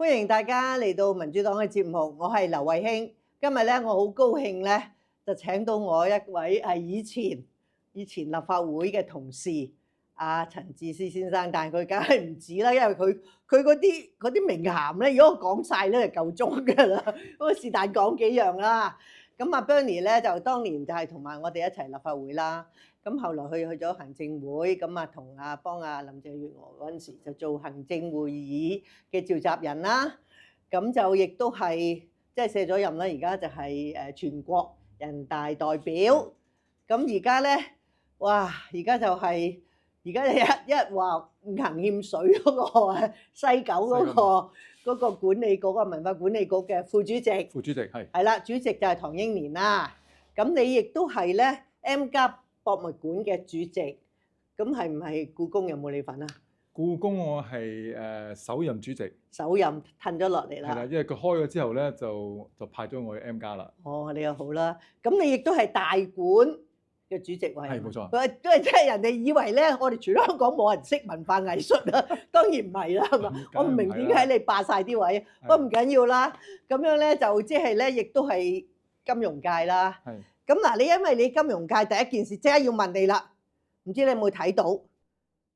歡迎大家嚟到民主黨嘅節目，我係劉慧卿。今日咧，我好高興咧，就請到我一位係以前立法會嘅同事陳智思先生，但係佢梗係唔止啦，因為佢嗰啲名銜咧，如果我講晒咧就夠鐘㗎啦，咁是但講幾樣啦。咁Bernie 咧就當年就係同埋我哋一齊立法會啦。咁後來去咗行政會，咁同幫林鄭月娥嗰陣時就做行政會議嘅召集人啦。咁就亦都係即係卸咗任啦，而家就係全國人大代表。咁而家咧，哇！而家就係一話五行欠水嗰個西九嗰個管理局文化管理局嘅副主席係啦，主席就係唐英年啦。咁你亦都係咧 M+ 博物館嘅主席，咁係唔係故宮有冇你份啊？故宮我係首任主席，首任褪咗落嚟啦。係啦，因為佢開咗之後咧，就派咗我去 M+ 啦。哦，你又好啦。咁你亦都係大館嘅主席喎。係冇錯。都係即係人哋以為咧，我哋全香港冇人識文化藝術啊，當然唔係啦，係嘛？我唔明點解你霸晒啲位，不過唔緊要啦。咁樣咧就即係咧，亦都係金融界啦。係。咁嗱，因為你金融界第一件事即刻要問你啦，唔知你有冇睇到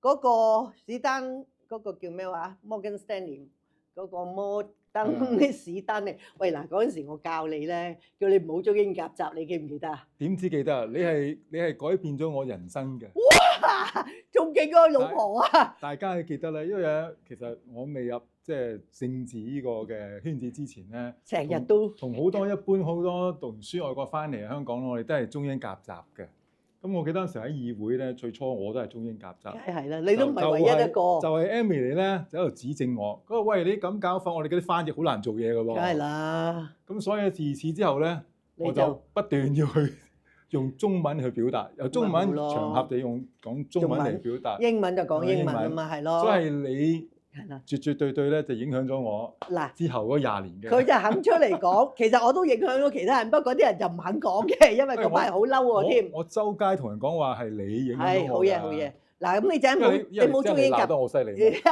嗰個史丹嗰個叫咩話？Morgan Stanley 嗰個摩登史丹利。喂嗱，嗰陣時我教你咧，叫你唔好中英夾雜，你記唔記得啊？點知記得啊？你係改變咗我人生嘅。哇！仲勁過老婆啊！大家記得咧，因為其實我未入即係政治呢個嘅圈子之前咧，成日都同好多好多讀完書外國翻嚟香港，我哋都係中英夾雜嘅。咁我記得嗰陣時喺議會咧，最初我都係中英夾雜。係啦，你都唔係唯一一個。就係 Emily 咧，就喺度指正我，佢話：喂，你咁搞法，我哋嗰啲翻譯好難做嘢㗎喎。梗係啦。咁所以自此之後咧，我就不斷要去用中文去表達，由中文場合地講中文嚟表達。英文就講英文啊嘛，係咯。所以你絕對咧就影響咗我之後嗰20年嘅。佢就肯出嚟講，其實我都影響咗其他人，不過嗰啲人就唔肯講嘅，因為嗰班人好嬲我添。我周街同人講話係你影響咗我。好嘢好嘢。嗱咁你陣你冇中英夾。鬧得我犀利。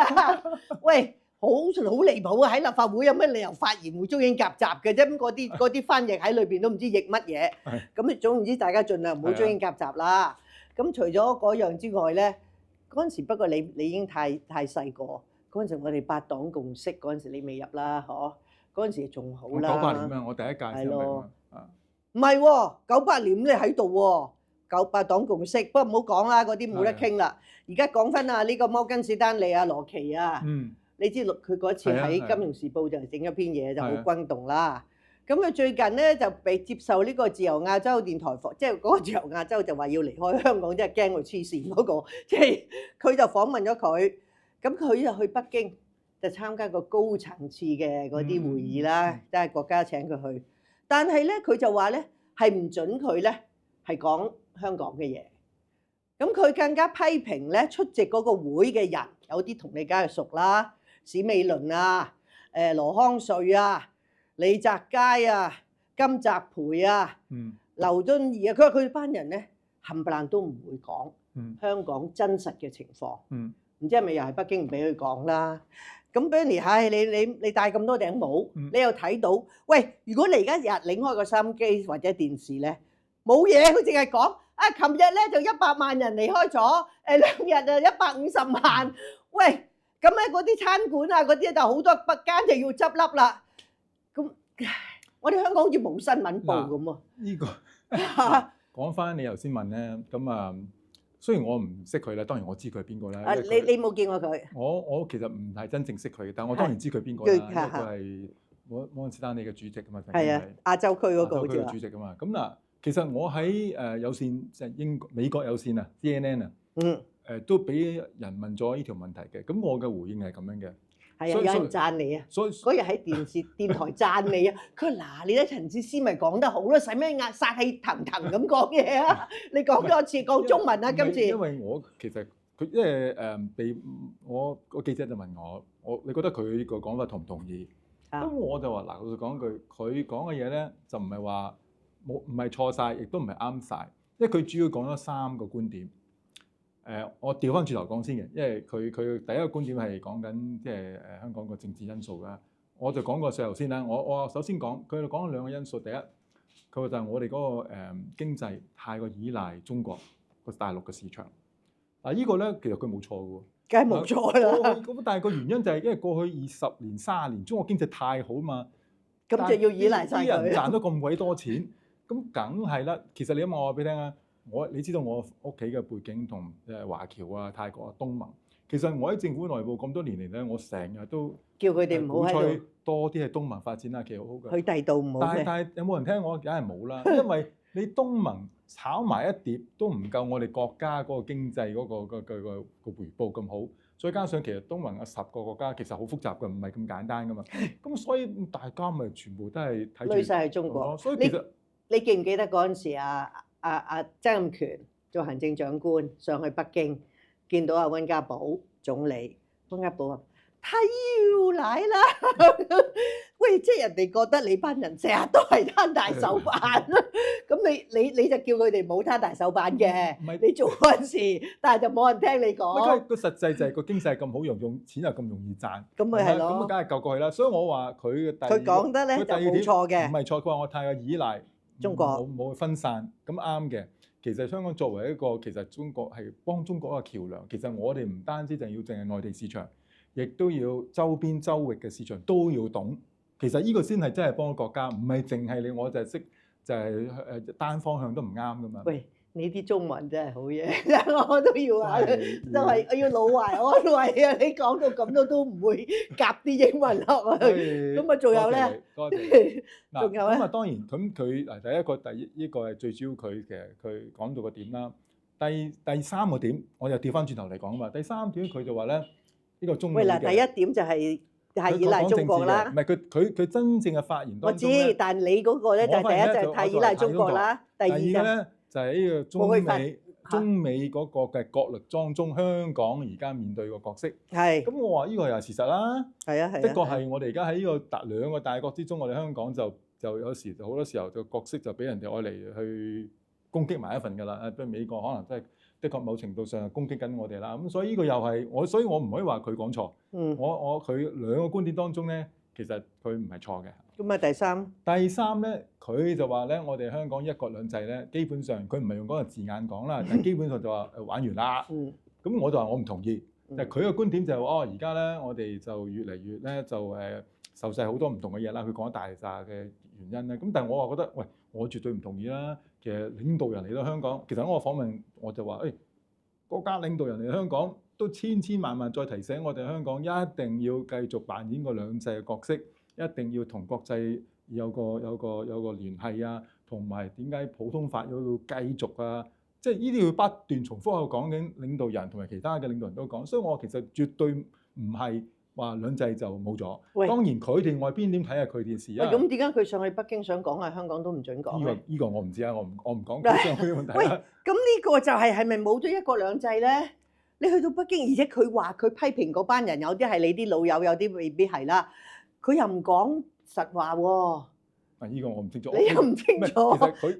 喂，好離譜啊！喺立法會有咩理由發言會中英夾雜嘅啫？咁嗰啲翻譯喺裏邊都唔知譯乜嘢。咁總言之，大家盡量唔好中英夾雜啦。咁除咗嗰樣之外咧，嗰陣時不過你已經太細個。嗰陣時我哋8黨共識嗰陣時你未入啦，嗬？嗰陣時仲好啦。98年啊，我第一屆先入嚟啊。唔係喎，98年你喺度喎，8黨共識。不過唔好講啦，嗰啲冇得傾啦。而家講翻呢個摩根士丹利羅奇啊，你知佢嗰次喺《金融時報》就整一篇嘢就好轟動啦。咁佢最近咧就被接受呢個自由亞洲電台訪，即係嗰個自由亞洲就話要離開香港，即係驚佢黐線嗰個，即係佢就訪問咗佢。咁佢就去北京就參加個高層次嘅嗰啲會議啦，即係國家請佢去。但係咧佢就話咧係唔準佢咧係講香港嘅嘢。咁佢更加批評咧出席嗰個會嘅人，有啲同你梗係熟啦，史美倫啊、羅康瑞啊、李澤楷啊、金澤培啊、劉敦義啊，佢話佢班人咧冚唪唥都唔會講香港真實嘅情況。唔知係咪又係北京唔俾佢講啦？咁 Bernie， 你戴咁多頂帽，你又睇到，喂，如果你而家日擰開個收音機或者電視咧，冇嘢，佢淨係講琴日咧就100萬人離開咗，2日就150萬，喂，咁咧嗰啲餐館啊嗰啲就好多間就要執笠啦。咁我哋香港好似冇新聞報咁喎。呢個講翻你頭先問咧，咁雖然我唔識佢啦，當然我知佢係邊個啦。你冇見過佢？我其實唔係真正識佢，但我當然知佢邊個啦。佢係摩根士丹利嘅主席啊嘛。係啊，亞洲區嗰個亞洲區嘅主席啊嘛。咁嗱，其實我喺有線即係美國有線啊 CNN 啊，都俾人問咗呢條問題嘅。咁我嘅回應係咁樣嘅。係啊，有人讚你啊！所以嗰日喺電台讚你啊！佢話嗱，你咧陳智思咪講得好咯，使咩殺氣騰騰咁講嘢啊？你講多次講中文啊！今次因為我其實佢因為被我個記者就問我你覺得佢個講法同唔同意？咁我就話嗱，老實講句，佢講嘅嘢咧就唔係話唔係錯晒，亦都唔係啱晒，因為佢主要講咗3個觀點。我調翻轉頭講先嘅，因為佢第一個觀點係講緊即係香港個政治因素啦。我就講個石油先啦。我首先講，佢哋講咗兩個因素。第一，佢話就係我哋嗰個經濟太過依賴中國個大陸嘅市場。呢個咧其實佢冇錯嘅喎，梗係冇錯啦。咁但係個原因就係因為過去20年、30年中國經濟太好嘛，咁就要依賴晒佢。啲人賺咗咁鬼多錢，咁梗係啦。其實你諗我話俾你聽啊，你知道我屋企嘅背景同華僑啊、泰國啊、東盟。其實我喺政府內部咁多年嚟咧，我成日都叫佢哋唔好喺度多啲喺東盟發展啦，其實好嘅。去第度唔好。但係有冇人聽我？梗係冇啦，因為你東盟炒埋一碟都唔夠我哋國家嗰個經濟嗰個回報咁好。再加上其實東盟有10個國家，其實好複雜嘅，唔係咁簡單噶嘛。咁所以大家咪全部都係睇住。累曬係中國。所以其實你記唔記得嗰陣時曾蔭權做行政長官上去北京？見到阿溫家寶總理，溫家寶話：他要來啦！喂，即係人哋覺得你班人成日都係攤大手板，咁你就叫佢哋冇攤大手板嘅。唔係你做嗰陣時，但係就冇人聽你講。因為個實際就係個經濟咁好，用錢又咁容易賺，咁咪係咯。咁梗係救過去啦。所以我話佢嘅佢講得咧就冇錯嘅。唔係錯，佢話我太過依賴中國，冇分散，咁啱嘅。其實香港作為一個，其實中國係幫中國一個橋梁。其實我哋唔單止淨係要淨係內地市場，亦都要周邊州域嘅市場都要懂。其實呢個先係真係幫國家，唔係淨係你我就係識就係單方向都唔啱噶嘛。喂，你啲中文真係好嘢，我都要啊，都係我要老懷安慰啊！你講到咁都唔會夾啲英文落去，咁啊仲有咧？多謝。仲有咧？咁啊當然咁佢第一個係最主要佢講到個點啦。第三個點，我又調翻轉頭嚟講啊嘛。第三點佢就話咧，呢個中美嘅。喂嗱，第一點就係依賴中國啦。唔係佢真正嘅發言當中咧。我知，但係你嗰個咧就第一就係太依賴中國啦。第二咧就係呢個中美嗰個嘅角力當中，香港而家面對個角色。係。咁我話呢個又係事實啦。係啊係。的確係我哋而家喺呢個兩個大國之中，我哋香港就有時好多時候個角色就俾人哋愛嚟去攻擊埋一份㗎啦。不過美國可能真係的確某程度上係攻擊緊我哋啦。咁所以呢個又係所以我唔可以話佢講錯。佢兩個觀點當中咧，其實佢唔係錯嘅。咁啊第三咧，佢就話咧，我哋香港一國兩制咧，基本上佢唔係用嗰個字眼講啦，但基本上就話玩完啦。咁我就話我唔同意。但係佢嘅觀點就係而家咧我哋就越嚟越咧就受制好多唔同嘅嘢啦。佢講大扎嘅原因咧，咁但係我話覺得，喂，我絕對唔同意啦。其實領導人嚟到香港，其實我訪問我就話，國家領導人嚟到香港都千萬再提醒我哋香港一定要繼續扮演個兩制嘅角色。一定要同國際有個聯繫啊，同埋點解普通法要繼續啊？即係呢啲要不斷重複去講緊領導人同埋其他嘅領導人都講，所以我其實絕對唔係話兩制就冇咗。當然佢哋外邊點睇下佢件事啊？咁點解佢上去北京想講啊？香港都唔準講？呢個我唔知啊，我唔講上去嘅問題啦。喂，咁呢個就係咪冇咗一國兩制咧？你去到北京，而且佢話佢批評嗰班人有啲係你啲老友，有啲未必係啦。佢又唔講實話喎。呢個我唔清楚。你又唔清楚？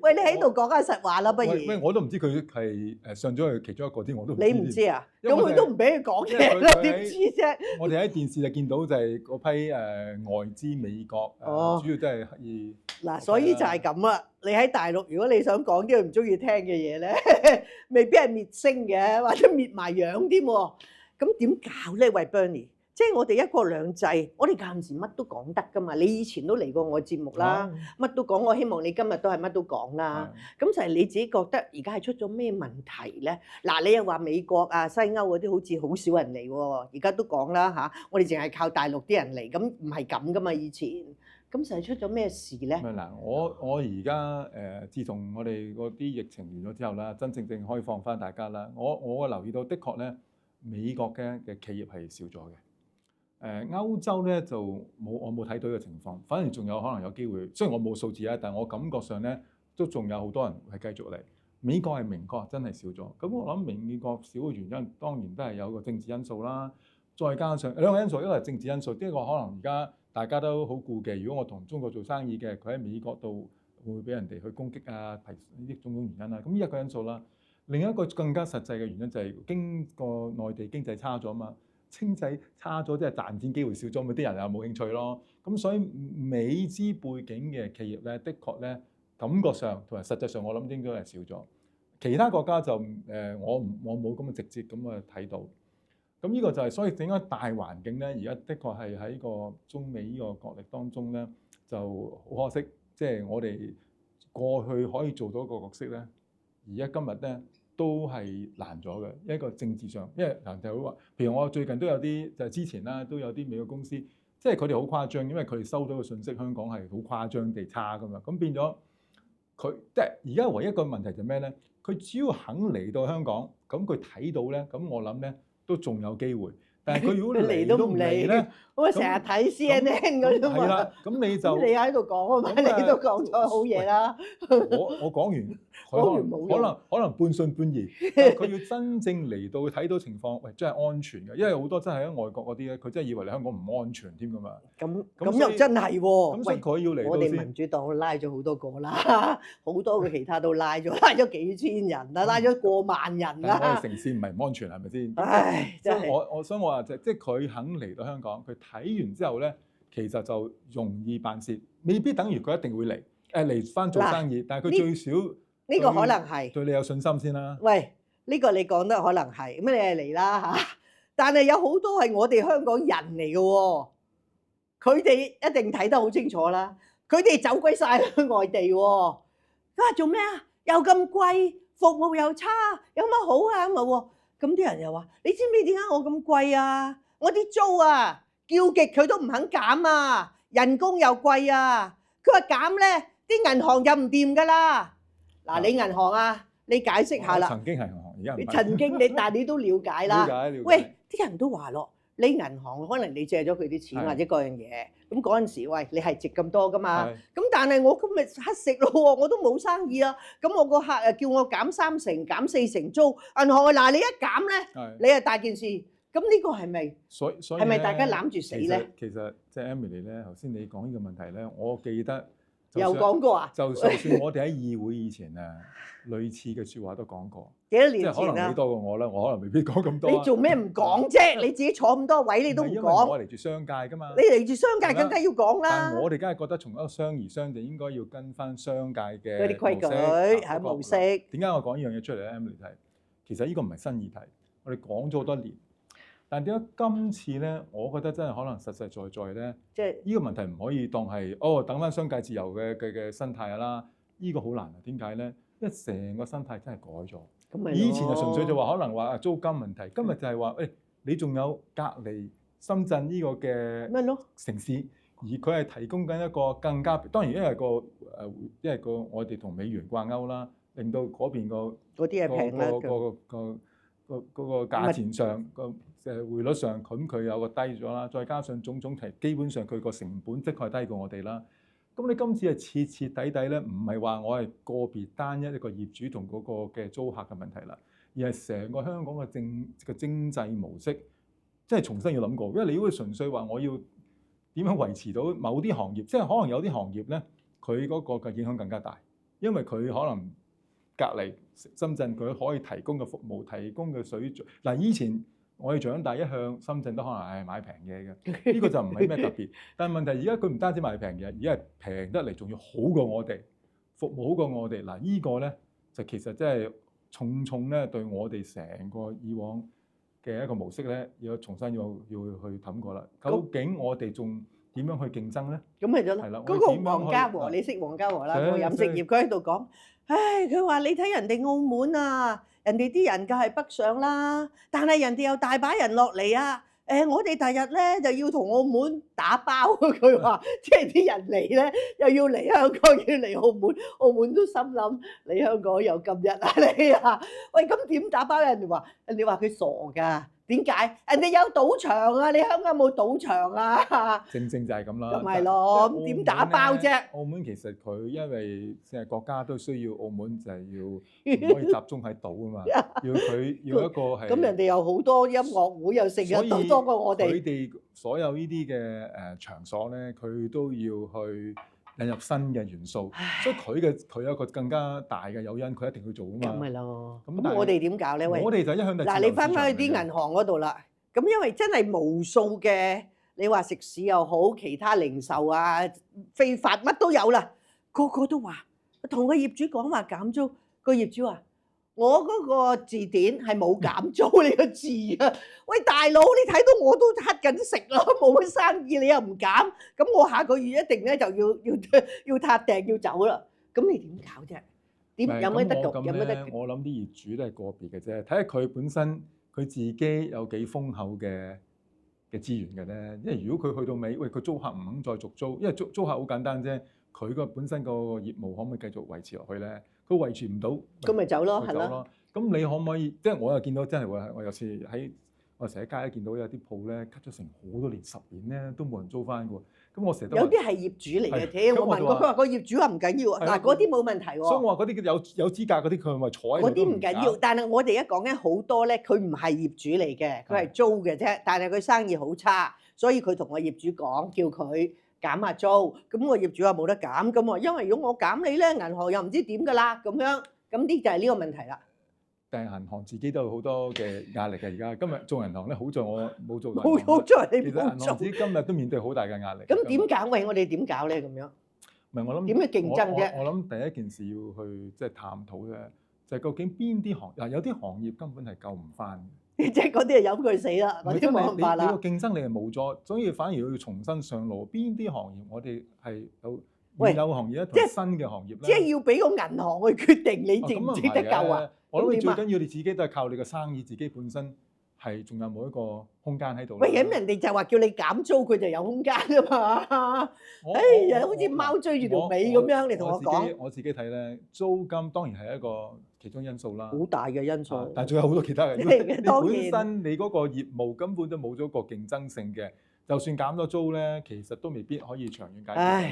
喂，你喺度講下實話啦，不如。我都唔知佢係上咗去其中一個啲，我都唔知。你唔知啊？咁佢都唔俾佢講嘢咯，點知啫？我哋喺電視就見到就係嗰批外資美國，主要都係刻意。嗱，所以就係咁啦。你喺大陸，如果你想講啲佢唔中意聽嘅嘢咧，未必係滅聲嘅，或者滅埋樣添喎。咁點搞咧？喂 Bernie。即係我哋一國兩制，我哋間時乜都講得㗎嘛。你以前都嚟過我節目啦，乜都講。我希望你今日都係乜都講啦。咁就係你自己覺得而家係出咗咩問題咧？嗱，你又話美國啊、西歐嗰啲好似好少人嚟喎，而家都講啦嚇。我哋淨係靠大陸啲人嚟，咁唔係咁㗎嘛以前。咁就係出咗咩事咧？嗱，我而家自從我哋嗰啲疫情完咗之後啦，真正開放翻大家啦，我留意到的確咧，美國嘅企業係少咗嘅。歐洲咧就我冇睇到呢個情況，反而仲有可能有機會。雖然我冇數字啊，但係我感覺上咧都仲有好多人係繼續嚟。美國係明確真係少咗。咁我諗美國少嘅原因當然都係有個政治因素啦，再加上兩個因素，一個係政治因素，一個可能而家大家都好顧忌。如果我同中國做生意嘅，佢喺美國度會唔會俾人哋去攻擊啊？提呢啲種種原因啦。咁呢一個因素啦，另一個更加實際嘅原因就係個內地經濟差咗嘛。經濟差咗，即係賺錢機會少咗，咪啲人又冇興趣咯。咁所以美資背景嘅企業咧，的確咧感覺上同埋實際上，我諗應該係少咗。其他國家就我冇咁嘅直接咁去睇到。咁呢個就係所以整個大環境咧，而家的確係喺個中美呢個角力當中咧，就好可惜，即係我哋過去可以做到一個角色咧，而家今日咧都係難咗嘅。一個政治上，因為嗱就好話，譬如我最近都有啲就係之前啦，都有啲美國公司，即係佢哋好誇張，因為佢哋收到嘅信息，香港係好誇張地差噶嘛，咁變咗佢即係而家唯一一個問題就咩咧？佢只要肯嚟到香港，咁佢睇到咧，咁我諗咧都仲有機會。但係佢如果嚟都唔嚟咧，我成日睇 CNN 嗰啲嘛。係啦，咁你就你喺度講啊嘛，你都講咗好嘢啦。我講完，可能半信半疑。佢要真正嚟到睇到情況，喂，真係安全嘅，因為好多真係喺外國嗰啲咧，佢真係以為你香港唔安全添㗎嘛。咁又真係喎。咁所以佢要嚟到先。我哋民主黨拉咗好多個啦，好多嘅其他都拉咗幾千人啦，拉咗過萬人啦。我哋城市唔係唔安全係咪先？唉，真係。所以我話即係佢肯嚟到香港，佢睇完之後咧，其實就容易辦事，未必等於佢一定會嚟翻做生意，但係佢最少呢個可能係對你有信心先啦。喂，呢個你講得可能係，咁你係嚟啦嚇，但係有好多係我哋香港人嚟嘅喎，佢哋一定睇得好清楚啦，佢哋走鬼晒去外地喎，佢話做咩啊？又咁貴，服務又差，有乜好啊？咁啊喎，咁啲人又話：你知唔知點解我咁貴啊？我啲租啊，叫極佢都唔肯減啊，人工又貴啊。佢話減咧，啲銀行就唔掂噶啦。嗱，你銀行啊，你解釋下啦。曾經係銀行，而家唔係。你曾經但係你都了解啦。了解。喂，啲人都話咯，你銀行可能你借咗佢啲錢或者各樣嘢，咁嗰陣時，喂，你係值咁多噶嘛？咁但係我今日乞食咯喎，我都冇生意啊。咁我個客啊叫我減3成、減4成租，銀行嗱你一減咧，你係大件事。咁呢個係咪？所以係咪大家攬住死咧？其實即係 Emily 咧，頭先你講呢個問題咧，我記得有講過啊。就算我哋喺議會以前啊，類似嘅説話都講過。幾多年前啊？即係可能你多過我啦，我可能未必講咁多。你做咩唔講啫？你自己坐咁多位，你都唔講。因為我嚟住商界㗎嘛。你嚟住商界更加要講啦。但係我哋梗係覺得從一個商而商就應該要跟翻商界嘅嗰啲規矩係模式。點解我講呢樣嘢出嚟咧 ？Emily 睇，其實呢個唔係新議題，我哋講咗好多年。但點解今次咧？我覺得真係可能實實在在咧，即係呢個問題唔可以當係等翻商界自由嘅生態啦。呢個好難啊！點解咧？因為成個生態真係改咗。以前就純粹就話可能話租金問題，今日就係話你仲有隔離深圳呢個嘅城市，而佢係提供緊一個更加當然因為我哋同美元掛鈎啦，令到嗰邊嗰啲嘢平啦，嗰個價錢上個匯率上，咁佢有個低咗啦，再加上種種基本上佢個成本的確係低過我哋啦。咁你今次係徹徹底底咧，唔係話我係個別單一個業主同嗰個嘅租客嘅問題啦，而係成個香港嘅經濟模式，即係重新要諗過。因為你如果純粹話我要點樣維持到某啲行業，即係可能有啲行業咧，佢嗰個嘅影響更加大，因為佢可能隔離深圳佢可以提供嘅服務、提供嘅水準。嗱，以前我哋長大一向深圳都可能係買平嘢嘅，呢個就唔係咩特別。但係問題而家佢唔單止買平嘢，而係平得嚟仲要好過我哋，服務好過我哋。嗱，呢個咧就其實真係重咧對我哋成個以往嘅一個模式咧，要重新要去諗過啦。究竟我哋仲點樣去競爭咧？咁咪咗咯。係啦，嗰個黃家和，你識黃家和啦？個飲食業佢喺度講，唉，佢話你睇人哋澳門啊，人哋啲人梗係北上啦，但係人哋又大把人落嚟啊。我哋第日咧就要同澳門打包。佢話即係啲人嚟咧，又要嚟香港，要嚟澳門，澳門都心諗你香港有今日啊你啊，喂咁點打包？人哋話佢傻㗎。點解？人哋有賭場啊！你香港有冇賭場啊？正就係咁啦。咁咪咯，咁點打包啫？澳門其實佢因為即係國家都需要澳門，就係要唔可以集中喺島啊嘛。要一個係。咁人哋有好多音樂會，又成日賭多過我哋。佢哋所有呢啲嘅場所咧，佢都要去引入新嘅元素，所以佢有一個更加大嘅誘因，佢一定要做啊嘛。咁咪咯。咁我哋點搞咧？喂，我哋就一向就嗱，你翻去啲銀行嗰度啦。咁因為真係無數嘅，你話食肆又好，其他零售啊、非法乜都有啦，個個都話同個業主講話減租，個業主話我嗰個字典係冇減租呢個字啊！喂，大佬，你睇到我都乞緊食咯，冇乜生意，你又唔減，咁我下個月一定咧就要撻訂要走啦。咁你點搞啫？點有咩得局？有咩得？我諗啲業主都係個別嘅啫，睇下佢本身佢自己有幾豐厚嘅資源嘅咧。因為如果佢去到尾，喂，佢租客唔肯再續租，因為租客好簡單啫，佢個本身個業務可唔可以繼續維持落去咧？佢維持唔到，咁咪走咯，係咯。咁你可唔可以？即係我又見到真係會，我有時喺我成日喺街見到有啲鋪咧，cut 咗成好多年10年咧，都冇人租翻嘅喎。咁我成日都有啲係業主嚟嘅，我問過佢話個業主話唔緊要啊，嗱嗰啲冇問題喎。所以我話嗰啲有資格嗰啲，佢咪坐喺度。嗰啲唔緊要，但係我哋而家講緊好多咧，佢唔係業主嚟嘅，佢係租嘅啫。但係佢生意好差，所以佢同個業主講，叫佢減下租。咁個業主話冇得減，咁我因為如果我減你咧，銀行又唔知點㗎啦，咁樣咁啲就係呢個問題啦。但係銀行自己都有好多嘅壓力嘅，而家今日做銀行咧，好在我冇做。好在你冇做。其實銀行自己今日都面對好大嘅壓力。咁點搞？喂，我哋點搞咧？咁樣。唔係我諗。點去競爭啫？我諗第一件事要去即係探討咧，就係究竟邊啲行嗱有啲行業根本係救唔翻嘅。即係嗰啲係由佢死啦，嗰啲冇辦法啦。你個競爭力係冇咗，所以反而要重新上路。邊啲行業我哋係有現有行業咧，同新嘅行業咧。即係要俾個銀行去決定你值唔值得救啊？我諗你最緊要你自己都係靠你個生意，自己本身係仲有冇一個空間喺度。喂，咁人哋就話叫你減租，佢就有空間噶嘛。哎呀，好似貓追住條尾咁樣，你同我講。我自己睇咧，租金當然係一個其中因素啦。好大嘅因素。但係仲有好多其他嘅。你本身你嗰個業務根本都冇咗個競爭性嘅，就算減咗租咧，其實都未必可以長遠解決。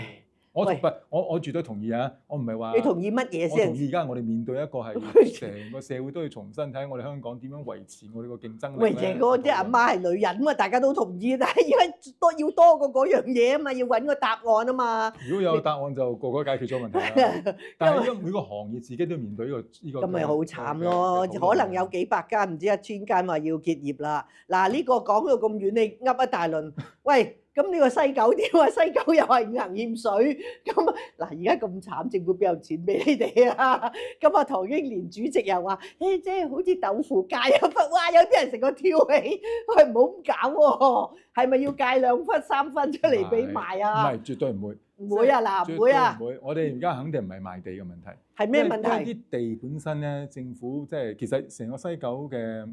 我絕對同意啊！我唔係話你同意乜嘢先？我同意而家我哋面對一個係成個社會都要重新睇下我哋香港點樣維持我哋個競爭力。喂，淨嗰啲阿媽係女人嘛，大家都同意，但係而家要多過嗰樣嘢啊嘛，要揾個答案啊嘛。如果有答案就個個解決咗問題啦。但係因為每個行業自己都面對呢個咁咪好慘咯，可能有幾百間唔知1000間話要結業啦。嗱呢個講到咁遠，你噏一大輪，喂。咁呢個西九點啊？西九又係五行欠水，咁嗱而家咁慘，政府邊有錢俾你哋啊？咁啊，唐英年主席又話：誒，即係好似豆腐界一忽，哇！有啲人成個跳起，喂，唔好咁搞喎，係咪要界2忽3忽出嚟俾賣啊？唔係，絕對唔會。唔會啊，嗱，唔會啊。唔會，我哋而家肯定唔係賣地嘅問題。係咩問題？因為啲地本身咧，政府即係其實成個西九嘅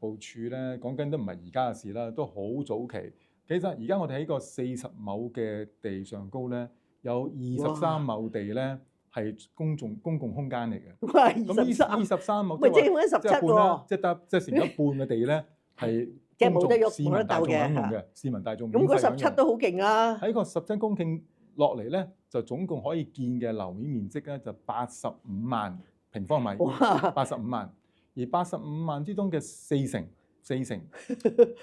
部署咧，講緊都唔係而家嘅事啦，都好早期。其實而家我哋喺個40畝嘅地上高咧，有23畝地咧係公共空間嚟嘅。咁23畝，咪即係17喎，即係得即係成一半嘅地咧係即係冇得喐，市民大眾享用嘅，市民大眾。咁嗰17都好勁啦。喺個17公頃落嚟咧，就總共可以建嘅樓面面積咧就85萬平方米，85萬。而85萬之中嘅四成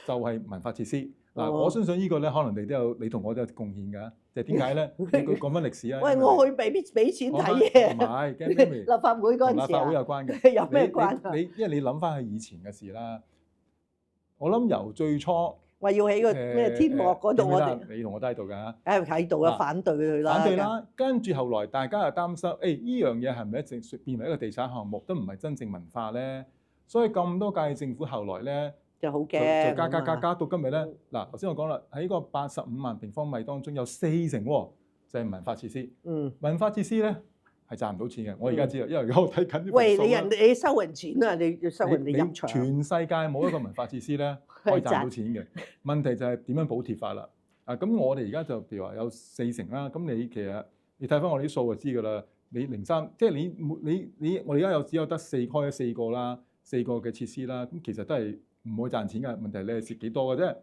就係文化設施。嗱，我相信呢個咧，可能你同我都有貢獻㗎。就係點解咧？你講翻歷史啊！喂，我去俾錢睇嘢。唔係，驚咩？立法會嗰陣時啊。立法會有關嘅。有咩關啊？因為你諗翻去以前嘅事啦。我諗由最初話要起個咩天幕嗰度，我哋你同我都喺度㗎。喺度啊，反對佢啦。反對啦，跟住後來大家又擔心，依樣嘢係咪一直變為一個地產項目，都唔係真正文化咧？所以咁多屆政府後來咧。就好驚，就加到今日咧。嗱，頭先我講啦，喺個85萬平方米當中有4成就係文化設施。文化設施咧係賺唔到錢嘅。我而家知道，因為而家我睇緊啲。喂，你收人錢啊？你要收人哋入場。全世界冇一個文化設施咧可以賺到錢嘅。問題就係點樣補貼法啦？咁我哋而家就譬如話有4成啦。咁你其實你睇翻我哋啲數就知㗎啦。你03即係你我哋而家只有得開咗4個啦，4個嘅設施啦。咁其實都係。唔會賺錢㗎，問題你係蝕幾多嘅啫。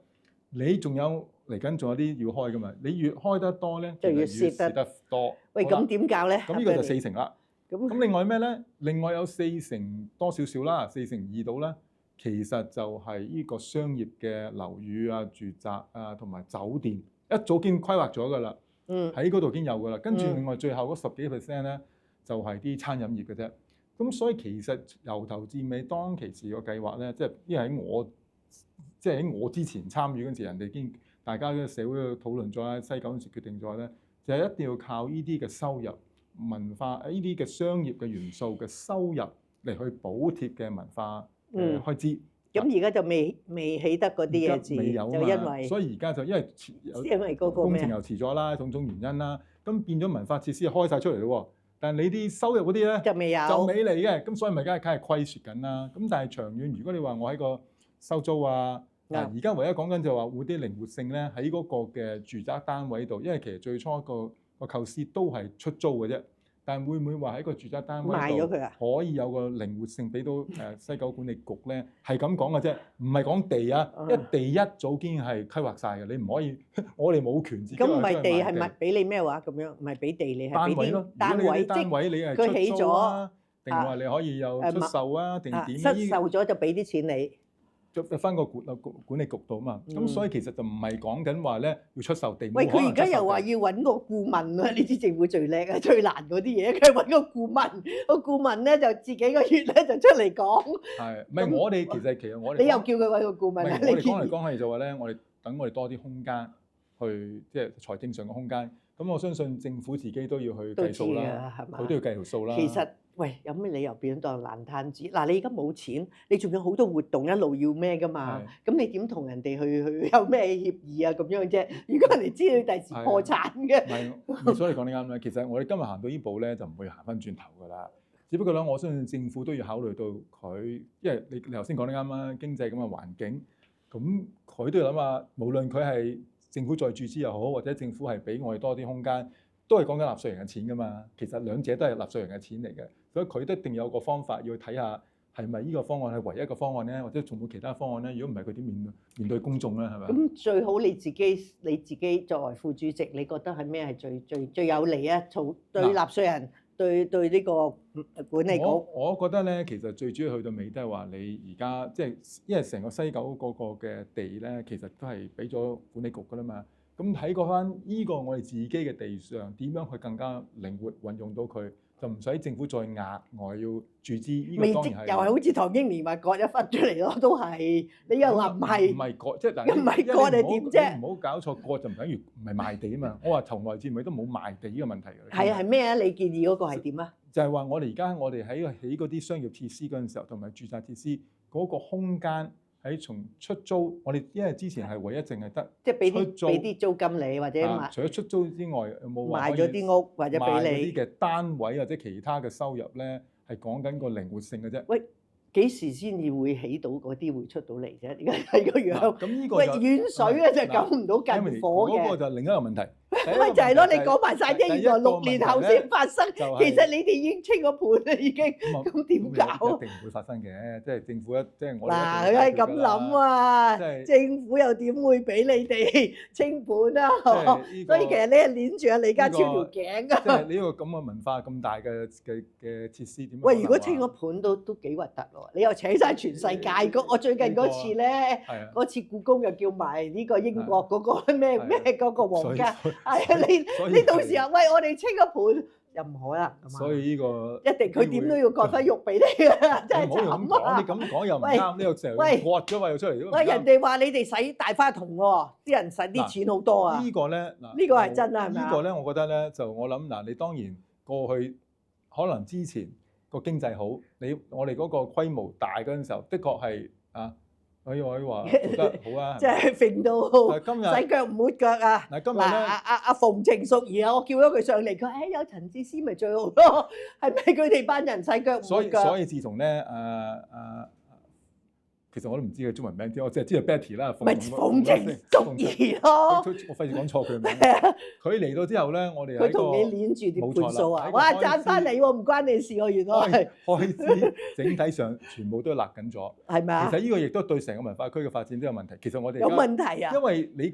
你仲有嚟緊仲有啲要開㗎嘛？你越開得多咧，就越蝕得多。喂，咁點搞咧？咁呢個就4成啦。咁另外咩咧？另外有4成多少少啦，4成2度啦。其實就係呢個商業嘅樓宇啊、住宅啊同埋酒店一早已經規劃咗㗎啦。喺嗰度已經有㗎啦。跟住另外最後嗰10幾%咧，就係啲餐飲業嘅啫。咁所以其實由頭至尾當其時個計劃咧，即係因為喺我即係喺我之前參與嗰陣時，人哋已經大家嘅社會討論咗啦，西九嗰陣時決定咗咧，就係一定要靠呢啲嘅收入、文化呢啲嘅商業嘅元素嘅收入嚟去補貼嘅文化開支。咁而家就未起得嗰啲嘢字，未有就因為所以而家就因為嗰個工程又遲咗啦，種種原因啦，咁變咗文化設施開晒出嚟咯喎。但係你啲收入嗰啲咧就未有，就未嚟嘅，咁所以咪梗係虧蝕緊啦。咁但係長遠，如果你話我喺個收租啊，而家唯一講緊就話會啲靈活性咧喺嗰個嘅住宅單位度，因為其實最初個構思都係出租嘅啫。但會唔會話喺個住宅單位賣咗佢啊？可以有個靈活性俾到西九管理局咧？係咁講嘅啫，唔係講地啊！因為地一早已經係規劃晒嘅，你唔可以，我哋冇權自己去賣地。咁唔係地係咪俾你咩話咁樣？唔係俾地你係俾啲單位，單位你係出租啊，定話你可以有出售啊，定點？出售咗就俾啲錢你。入翻個管理局度啊嘛，咁所以其實就唔係講緊話咧要出售地。喂，佢而家又話要揾個顧問啊！呢啲政府最叻啊，最難嗰啲嘢，佢揾個顧問，個顧問咧就自己個月咧就出嚟講。係，唔係我哋其實我哋你又叫佢揾個顧問啊？我哋講嚟講去就話咧，我哋等我哋多啲空間去，即係財政上嘅空間。咁我相信政府自己都要去計數啦，佢都要計條數啦。其實，喂，有咩理由變咗當爛攤子？嗱，你而家冇錢，你仲有好多活動一路要咩㗎嘛？咁你點同人哋去有咩協議啊？咁樣啫？如果人哋知你第時破產嘅，係，所以講得啱啦。其實我哋今日行到呢步咧，就唔會行翻轉頭㗎啦。只不過咧，我相信政府都要考慮到佢，因為你頭先講得啱啦，經濟咁嘅環境，咁佢都要諗下，無論佢係政府再注資又好，或者政府係俾我哋多啲空間，都係講緊納稅人嘅錢㗎嘛。其實兩者都係納稅人嘅錢嚟嘅，所以佢都一定有個方法要睇下係咪呢個方案係唯一一個方案咧，或者仲有其他方案咧？如果唔係，佢點面對公眾咧？係咪？咁最好你自己作為副主席，你覺得係咩係最有利啊？對納稅人，對呢個管理局。我覺得咧，其實最主要去到尾都係話你而家即係因為成個西九嗰個嘅地咧，其實都係俾咗管理局㗎啦嘛。咁睇過翻呢個我哋自己嘅地上點樣去更加靈活運用到佢，就唔使政府再額外要注資。呢個當然係又係好似唐英年話割一忽出嚟咯，都係你又話唔係割，即係嗱，唔係割你點啫？唔好搞錯，割就唔等於唔係賣地啊嘛。我話從來至尾都冇賣地呢個問題嘅。係咩啊？你建議嗰個係點啊？就係話我哋喺起嗰啲商業設施嗰陣時候，同埋住宅設施嗰個空間。喺從出租，我哋因為之前係唯一淨係得即係俾啲租金你，或者除咗出租之外，有冇話賣咗啲屋或者俾你啲嘅單位或者其他嘅收入咧？係講緊個靈活性嘅啫。喂，幾時先至會起到嗰啲會出到嚟啫？而家係個樣。咁呢個喂遠水咧就救唔到近火嘅。嗰個就另一個問題。咪就係咯，你講埋晒啫，原來6年後先發生。其實你哋已經清咗盤啦，已經。咁點搞？一定唔會發生嘅，即係政府即係我。嗱，佢係咁諗啊，政府又點會俾你哋清盤啊？所以其實你係攆住阿李家超條頸㗎。即係呢個咁嘅文化咁大嘅設施點？喂，如果清咗盤都幾核突喎！你又請晒全世界我最近嗰次咧，嗰次故宮又叫埋呢個英國嗰個咩嗰個皇家。係啊，你到時候喂我哋清個盤又唔可能㗎嘛。所以呢個一定佢點都要割翻肉俾你㗎，真係慘啊！你咁講又唔啱，呢個成日割咗話又出嚟。喂，人哋話你哋使大花筒喎，啲人使啲錢好多啊。呢個咧嗱，呢個係真啊，係咪啊？呢個咧，我覺得咧就我諗嗱，你當然過去可能之前個經濟好，我哋嗰個規模大嗰陣時候，的確係啊。可以話做得好啊！即係揈到今日洗腳唔抹腳啊！嗱，今日咧阿馮程淑儀啊，我叫咗佢上嚟，佢話有陳智思咪最好咯，係咪佢哋班人洗腳唔抹腳？所以自從咧其實我都唔知佢中文名啫，我淨係知道 Betty 啦，咪馮程淑儀咯。我費事講錯佢名。佢嚟到之後咧，我哋佢同你攣住啲盤數啊！哇，賺翻嚟喎，唔關你事喎，原來開支整體上全部都勒緊咗，係咪啊？其實呢個亦都對成個文化區嘅發展都有問題。其實我哋有問題啊，因為你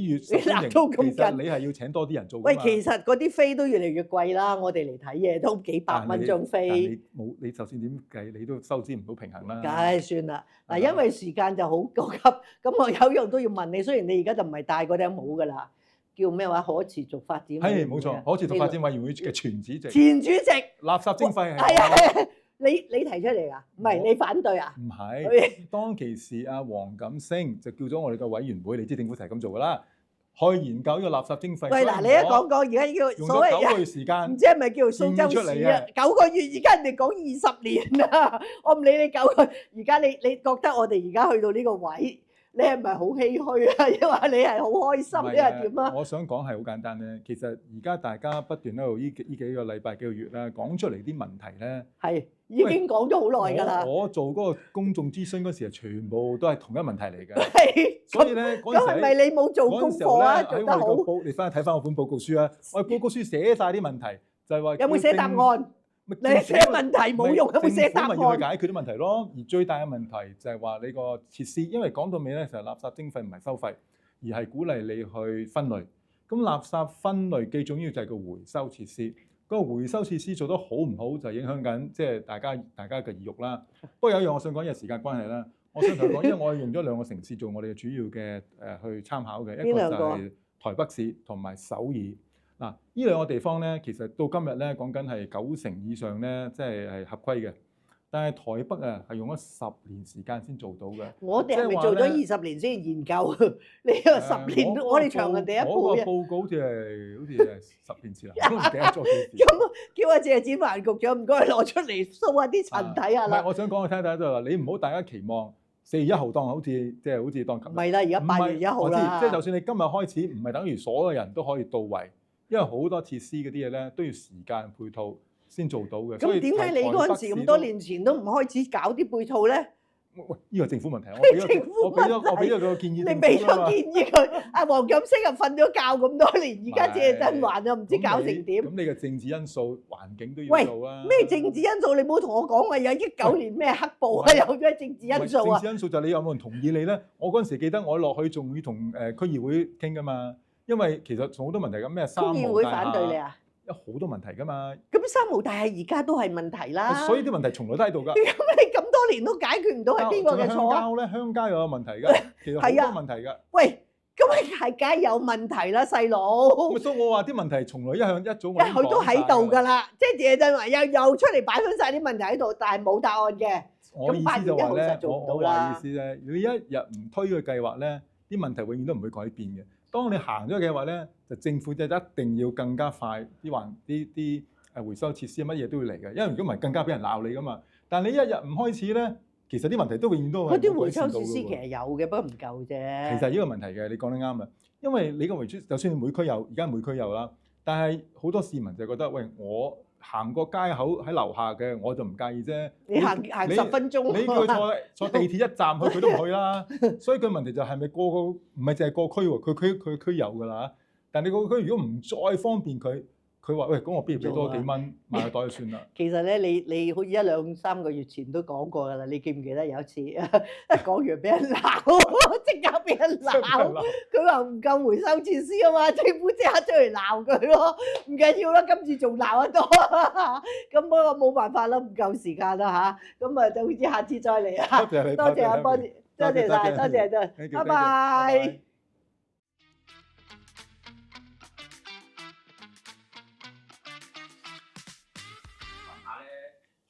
越受歡迎，其實你係要請多啲人做。喂，其實嗰啲飛都越嚟越貴啦，我哋嚟睇嘢都幾百蚊張飛。你就算點計，你都收支唔到平衡啦。梗係算啦。嗱，因為時間就好急，咁我有樣都要問你。雖然你而家就唔係戴嗰頂帽㗎啦，叫咩話？可持續發展。係冇錯，可持續發展委員會嘅前主席。前主席。垃圾徵費係。係啊，你提出嚟㗎？唔係你反對啊？唔係，當其時阿黃錦星就叫咗我哋個委員會，你知政府就係咁做㗎啦，去研究呢個垃圾徵費。喂，嗱，你一講而家要用咗9個月時間，唔知係咪叫蘇州市啊？9個月，而家人哋講20年啦，我唔理你9個月，而家你覺得我哋而家去到呢個位？你係咪好唏噓啊？因為你係好開心，你係點啊？我想講係好簡單咧。其實而家大家不斷喺度呢幾個禮拜幾個月啦，講出嚟啲問題咧，係已經講咗好耐㗎啦。我做嗰個公眾諮詢嗰時係全部都係同一問題嚟㗎。係，所以咧嗰陣時咁係咪你冇做功課啊？做得好。你翻去睇翻我本報告書啊，我報告書寫晒啲問題，就係話有冇寫答案？你寫問題冇用，有冇寫答案？政府咪要去解決啲問題咯。而最大嘅問題就係話你個設施，因為講到尾咧，就係垃圾徵費唔係收費，而係鼓勵你去分類。咁垃圾分類最重要就係個回收設施。嗰個回收設施做得好唔好，就影響緊即係大家嘅意欲啦。不過有一樣我想講，因為時間關係啦，我想同你講，因為我用咗2個城市做我哋嘅主要嘅去參考嘅，一個就係台北市同埋首爾。嗱，呢2個地方咧，其實到今日咧講緊係90%以上咧，即係合規嘅。但係台北啊，係用咗10年時間先做到嘅。我哋係咪做咗20年先研究？你話10年，我哋長人哋一倍啊！我個報告好似係10年前啦，我都唔記得咗幾時。咁叫阿謝展寰局長唔該攞出嚟 show 下啲塵睇下啦。唔係，我想講我聽睇就係你唔好大家期望4月1號當好似當琴日。唔係啦，而家8月1號啦。即係就算你今日開始，唔係等於所有人都可以到位。因為好多設施嗰啲嘢咧都要時間配套先做到嘅。咁點解你嗰陣時咁多年前都唔開始搞啲配套咧？喂，呢個政府問題，我俾咗個建議。你俾咗建議佢，阿黃錦星又瞓咗覺咁多年，而家謝振寰又唔知搞成點。咁你嘅政治因素、環境都要做啊。咩政治因素？你唔好同我講話有19年咩黑暴啊，有咩政治因素啊？政治因素就係你有冇人同意你咧？我嗰陣時記得我落去仲要同區議會傾噶嘛。因為其實仲好多問題咁，咩三無大廈，區議會反對你啊？有好多問題㗎嘛。咁三無大廈而家都係問題啦。所以啲問題從來都喺度㗎。咁你咁多年都解決唔到，係邊個嘅錯啊？鄉郊又有問題㗎，其實好多問題㗎。喂，咁你係梗係有問題啦，細佬。所以我話啲問題從來一早佢都喺度㗎啦，即係謝振寰又出嚟擺翻晒啲問題喺度，但係冇答案嘅。我意思就話咧，我話意思咧，你一日唔推個計劃咧，啲問題永遠都唔會改變嘅。當你行咗嘅話咧，就政府就一定要更加快啲回收設施乜嘢都要嚟嘅，因為如果唔係更加俾人鬧你噶嘛。但係你一日唔開始咧，其實啲問題都永遠都係。嗰啲回收設施其實有嘅，不過唔夠啫。其實呢個問題嘅，你講得啱啊。因為你個回收，就算每區有，而家每區有啦，但係好多市民就覺得，喂，我行過街口喺樓下嘅，我就唔介意啫。你行10分鐘，你叫佢坐地鐵一站去，佢都唔去啦。所以佢問題就係咪個個唔係淨係個區喎？佢區有㗎啦。但係你個區如果唔再方便佢話喂，咁我不如俾多幾蚊買個袋就算啦。其實咧，你好似1、2、3個月前都講過㗎啦。你記唔記得有一次一講完俾人鬧，即刻俾人鬧。佢話唔夠回收設施啊嘛，政府即刻出嚟鬧佢咯。唔緊要啦，今次仲鬧得多。咁不過冇辦法啦，唔夠時間啦嚇。咁啊，就好似下次再嚟啊。多謝你，多謝阿波，多謝曬，多謝，拜拜。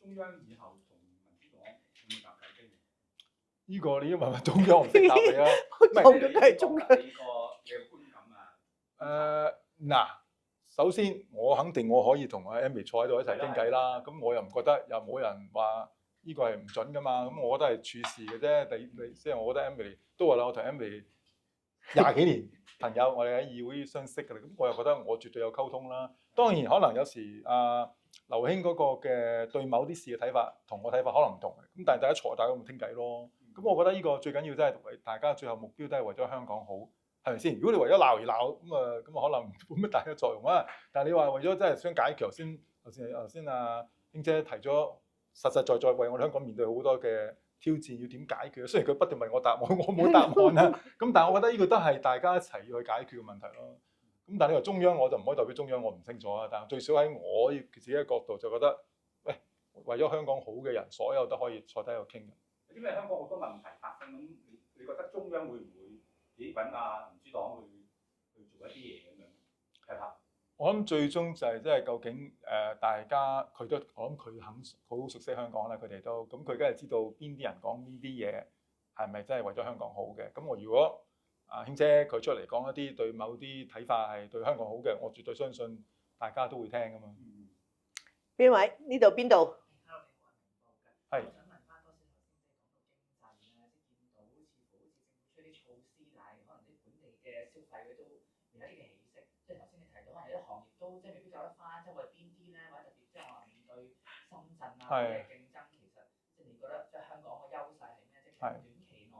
中央以後同民主黨有冇搭緊機？呢個你要問中央，我唔識答你啊。唔係中央。你個觀感啊？嗱，首先我肯定我可以同阿 Amy 坐喺度一齊傾偈啦。咁我又唔覺得，又冇人話呢個係唔準噶嘛。咁我覺得係處事嘅啫。即係我覺得 Amy 都話啦，我同 Amy 20幾年朋友，我哋喺議會相識㗎啦。咁我又覺得我絕對有溝通啦。當然可能有時劉兄嗰個嘅對某啲事嘅睇法同我睇法可能唔同嘅，咁但係大家坐，大家咁傾偈咯。咁我覺得呢個最緊要真係為大家最後目標都係為咗香港好，係咪先？如果你為咗鬧而鬧，咁啊可能冇乜大嘅作用啊。但係你話為咗真係想解決，頭先阿英姐提咗實實在在為我哋香港面對好多嘅挑戰，要點解決？雖然佢不斷問我答案，我冇答案啦。咁但係我覺得呢個都係大家一齊要去解決嘅問題咯。咁但係你話中央，我就唔可以代表中央，我唔清楚啊。但係最少喺我自己嘅角度就覺得，喂，為咗香港好嘅人，所有都可以坐低喺度傾嘅。因為香港好多問題發生，咁你覺得中央會唔會揾民主黨去做一啲嘢咁樣？係啦。我諗最終就係即係究竟大家佢都我諗佢肯好熟悉香港啦，佢哋都咁佢梗係知道邊啲人講邊啲嘢係咪真係為咗香港好嘅。咁我如果卿姐佢出嚟講一啲對某啲睇法係對香港好嘅，我絕對相信大家都會聽㗎嘛。邊位？呢度邊度？係。都即係未必走得翻，即係為邊啲咧？或者特別即係話面對深圳啊嘅競爭，其實即係你覺得即係香港嘅優勢係咩？即係短期內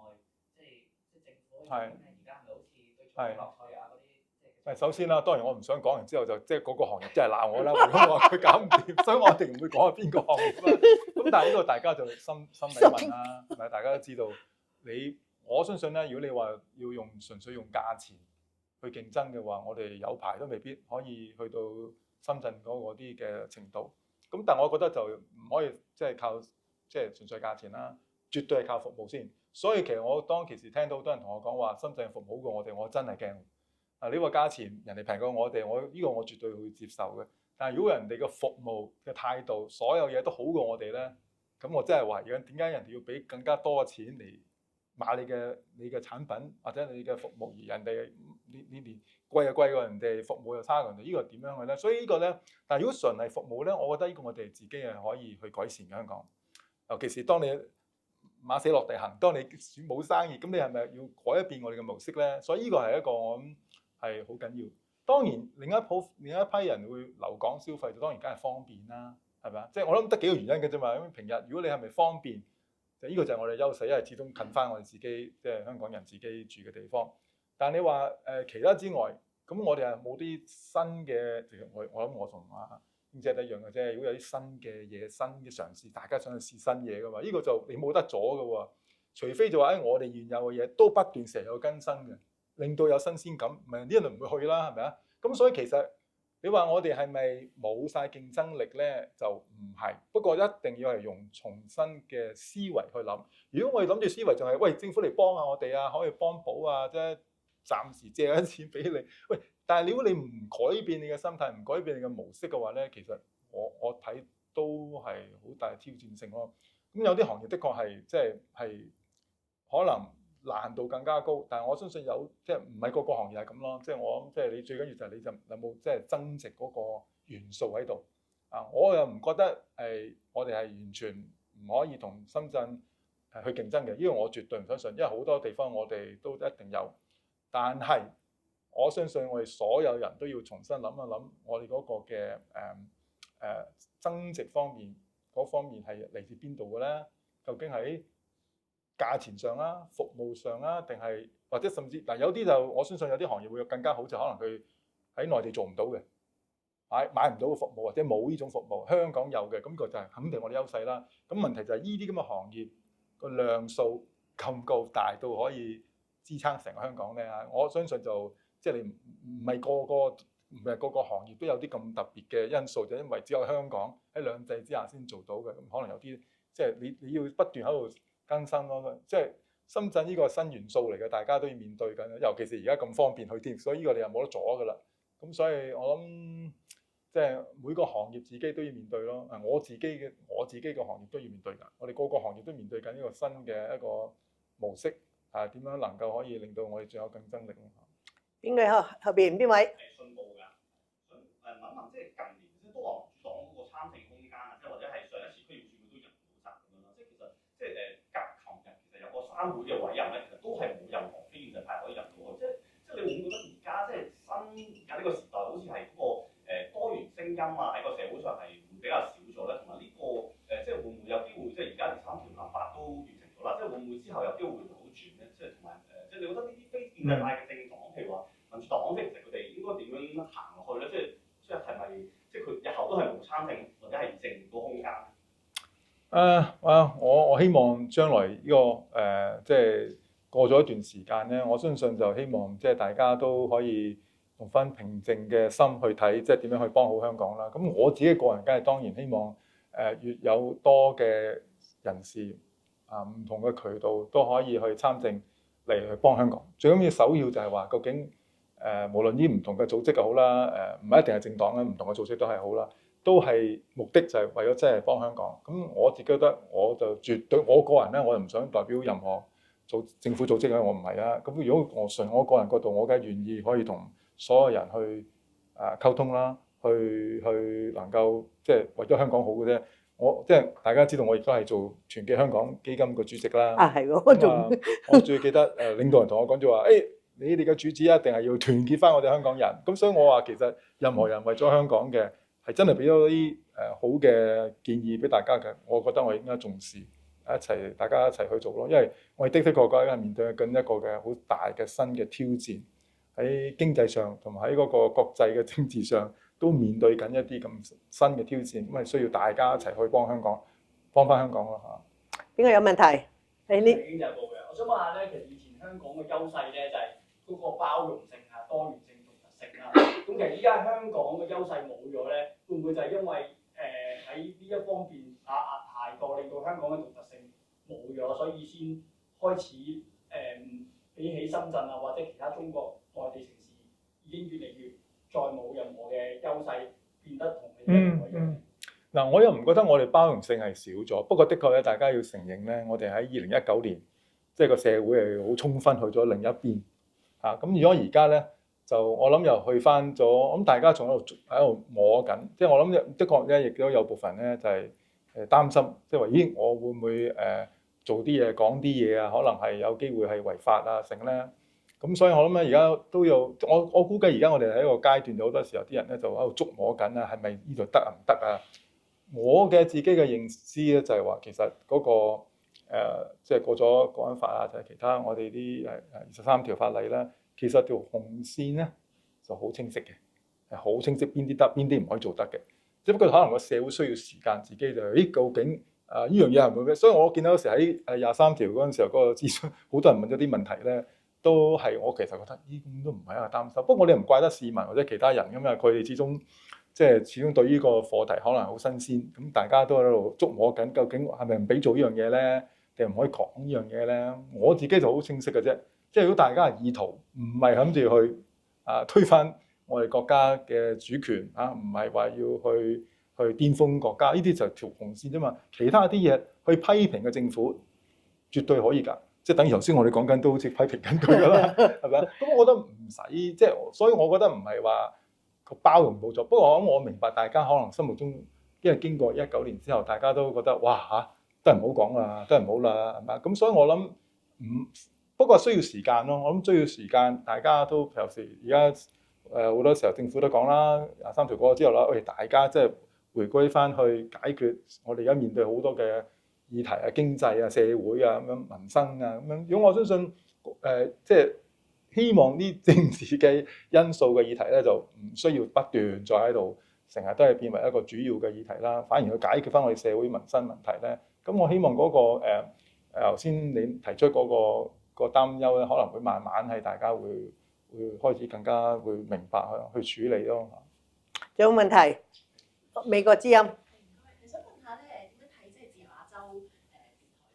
即係政府可以做咩？而家係咪好似對中國落去啊嗰啲？誒，首先啦，當然我唔想講完之後就即係嗰個行業真係鬧我啦，如果話佢搞唔掂，所以我一定唔會講係邊個行業啦。咁但係呢個大家就心底問啦，係咪？大家都知道我相信咧，如果你話要純粹用價錢去競爭嘅話，我哋有排都未必可以去到深圳嗰啲嘅程度。咁但係我覺得就唔可以即係靠即係純粹價錢啦，絕對係靠服務先。所以其實我當其時聽到好多人同我講話深圳服務好過我哋，我真係驚。呢個價錢人哋平過我哋，呢個我絕對會接受嘅。但係如果人哋嘅服務嘅態度，所有嘢都好過我哋咧，咁我真係懷疑緊點解人哋要俾更加多嘅錢嚟買你嘅產品或者你嘅服務，而人哋呢年貴又貴過人哋，服務又差過人哋，呢個點樣嘅咧？所以呢個咧，但係如果純係服務咧，我覺得呢個我哋自己係可以去改善嘅香港。尤其是當你馬死落地行，當你冇生意，咁你係咪要改變我哋嘅模式咧？所以呢個係一個我諗係好緊要。當然另一批人會留港消費，就當然梗係方便啦，係咪啊？即係我諗得幾個原因嘅啫嘛。因為平日如果你係咪方便，呢個就係我哋優勢，因為始終近翻我哋自己即係香港人自己住嘅地方。但係你話其他之外，咁我哋係冇啲新嘅，我諗我同卿姐一樣嘅啫。如果有啲新嘅嘢、新嘅嘗試，大家想去試新嘢嘅嘛，呢個就你冇得阻嘅喎。除非就話我哋現有嘅嘢都不斷成日有更新嘅，令到有新鮮感，唔係啲人唔會去啦，係咪啊？咁所以其實你話我哋係咪冇晒競爭力咧？就唔係。不過一定要係用重新嘅思維去諗。如果我哋諗住思維就係喂，政府嚟幫下我哋啊，可以幫補啊，即係暫時借一啲錢俾你。喂，但係如果你唔改變你嘅心態，唔改變你嘅模式嘅話咧，其實我睇都係好大挑戰性咯。咁有啲行業的確係即係可能難度更加高，但係我相信即係唔係個個行業係咁咯。即係我諗，即係你最緊要就係你就有冇即係增值嗰個元素喺度啊？我又唔覺得我哋係完全唔可以同深圳去競爭嘅，因為我絕對唔相信，因為好多地方我哋都一定有。但係我相信我哋所有人都要重新諗一諗，我哋嗰個嘅增值方面嗰方面係嚟自邊度嘅咧？究竟喺價錢上啦、服務上啦，定係或者甚至有啲就我相信有啲行業會更加好，就可能佢喺內地做唔到嘅，買唔到嘅服務或者冇呢種服務，香港有嘅，咁個就係肯定我哋優勢啦。咁問題就係呢啲咁嘅行業個量數咁高大到可以支撐成個香港咧？我相信就即係你唔係個個行業都有啲咁特別嘅因素，就因為只有香港喺兩制之下先做到嘅。咁可能有啲即係你要不斷喺度更新咯。即係深圳呢個新元素嚟嘅，大家都要面對緊。尤其是而家咁方便去添，所以呢個你又冇得阻㗎啦。咁所以我諗即係每個行業自己都要面對咯。我自己嘅行業都要面對㗎。我哋個個行業都面對緊呢個新嘅一個模式。點樣能夠可以令到我哋最有競爭力咧？邊個後邊邊位？係信報㗎。問一問，即係近年即係都話民主黨嗰個參政空間啊，即係或者係上一次區議會選舉都入唔到閘咁樣啦。即係其實即係琴日其實有個三會嘅委任咧，其實都係冇任何非建制派可以入到去。即係你會唔會覺得而家即係而家呢個時代，好似係嗰個多元聲音啊喺個社會上係會比較少咗咧，同埋呢個即係會唔會有機會即係而家第三條立法都完成咗啦？即係會唔會之後有機會好轉咧？即係同埋即係你覺得呢啲非建制派嘅政黨，譬如話民主黨，即係其實佢哋應該點樣行落去咧？即係係咪即係佢日後都係冇參政或者係剩個空間？我希望將來呢個即係過咗一段時間咧，我相信就希望即係大家都可以用翻平靜嘅心去睇，即係點樣去幫好香港啦。咁我自己個人梗係當然希望越有多嘅人士唔同嘅渠道都可以去參政嚟去幫香港。最緊要首要就係話究竟無論呢唔同嘅組織又好啦，唔係一定係政黨啦，唔同嘅組織都係好啦，都係目的就係為咗真係幫香港。咁我自己覺得我就絕對我個人咧，我就唔想代表任何政府組織咧，我唔係啊。咁如果我純我個人角度，我梗係願意可以同所有人去溝通啦，去能夠即係為咗香港好嘅啫。我即係大家知道，我亦都係做團結香港基金個主席啦。係喎，我最記得領導人同我講咗話，你哋嘅主旨一定係要團結翻我哋香港人。咁所以我話其實任何人為咗香港嘅係真係俾咗啲好嘅建議俾大家嘅，我覺得我應該重視大家一齊去做咯。因為我哋的確係面對緊一個嘅好大嘅新嘅挑戰，喺經濟上同埋喺嗰個國際嘅政治上都面對緊一啲咁新嘅挑戰，咁係需要大家一齊去幫翻香港咯嚇。邊個有問題？你呢？經濟部嘅，我想問下咧，其實以前香港嘅優勢咧就係嗰個包容性啊、多元性、獨特性啦。咁其實依家香港嘅優勢冇咗咧，會唔會就係因為喺呢一方面懈過，令到香港嘅獨特性冇咗，所以先開始比起深圳啊或者其他中國內地城市已經越嚟越再冇任何嘅優勢，變得同你一模一樣。嗱，我又唔覺得我哋包容性係少咗，不過的確咧，大家要承認咧，我哋喺2019年，即係個社會係好充分去咗另一邊嚇。咁如果而家咧，就我諗又去翻咗，咁大家仲喺度摸緊，即係我諗的確咧，亦都有部分咧就係擔心，即係話咦，我會唔會做啲嘢講啲嘢啊？可能係有機會係違法啊成咧。咁所以我諗咧，而家都有我估計而家我哋喺一個階段，有好多時候啲人咧就喺度捉摸緊啊，係咪呢度得啊唔得啊？我嘅自己嘅認知咧就係話，其實嗰個即係過咗國安法啊，就係其他我哋啲23條法例啦，其實條紅線咧就好清晰嘅，係好清晰邊啲得，邊啲唔可以做得嘅。只不過可能個社會需要時間，自己就究竟呢樣嘢係咪咩？所以我見到有時喺23條嗰陣時候嗰個諮詢，好多人問咗啲問題咧，都係我其實覺得咁都唔係一個擔心。不過我哋唔怪得市民或者其他人㗎嘛，佢哋始終對呢個課題可能好新鮮，咁大家都喺度捉摸緊，究竟係咪唔俾做呢樣嘢咧，定唔可以講呢樣嘢咧？我自己就好清晰嘅啫，即係如果大家嘅意圖唔係諗住去推翻我哋國家嘅主權唔係話要去顛覆國家，呢啲就係條紅線啫嘛。其他啲嘢去批評嘅政府，絕對可以㗎，即係等於頭先我哋講緊都好似批評緊佢㗎啦，係咪啊？咁我覺得唔使，即係所以我覺得唔係話個包容冇咗，不過我明白大家可能心目中，因為經過19年之後，大家都覺得哇都係唔好講啦，都係唔好啦，係咪？咁所以我諗不過需要時間咯。我諗需要時間，大家都尤其是而家好多時候政府都講啦，23條過咗之後啦，大家即係回歸翻去解決我哋而家面對好多嘅議題啊、經濟啊、社會啊咁樣、民生啊咁樣。如果我相信即係希望啲政治嘅因素嘅議題咧，就唔需要不斷再喺度成日都係變為一個主要嘅議題啦，反而去解決翻我哋社會民生問題咧。咁我希望嗰個頭先你提出嗰個擔憂咧，可能會慢慢係大家會開始更加會明白去處理咯。有冇問題？美國之音。想問下咧，點樣睇即係自由亞洲電台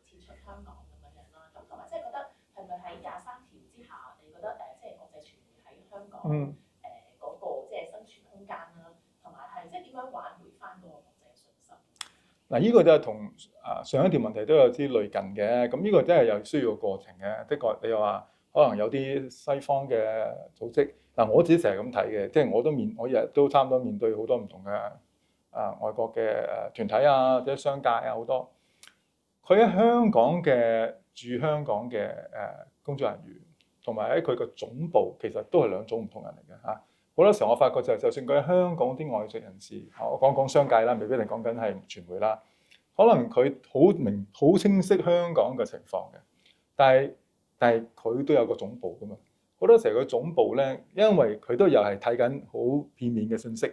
撤出香港咁樣樣啦？咁同埋即係覺得係咪喺23條之下，你覺得即係國際傳媒喺香港嗰個即係生存空間啦，同埋係即係點樣挽回翻嗰個國際信心？嗱，呢個就係同上一條問題都有啲類近嘅。咁呢個真係有需要個過程嘅。的確，你又話可能有啲西方嘅組織，嗱我自己成日咁睇嘅，即係我日日都差唔多面對好多唔同嘅外國嘅團體啊，或者商界啊好多。佢喺香港嘅駐香港嘅工作人員，同埋喺佢個總部，其實都係兩種唔同人嚟嘅嚇。好多時候我發覺就算佢喺香港啲外籍人士，我講商界啦，未必係講緊係傳媒啦，可能佢好清晰香港嘅情況嘅，但係佢都有個總部噶嘛。好多時候佢總部咧，因為佢都又係睇緊好片面嘅信息，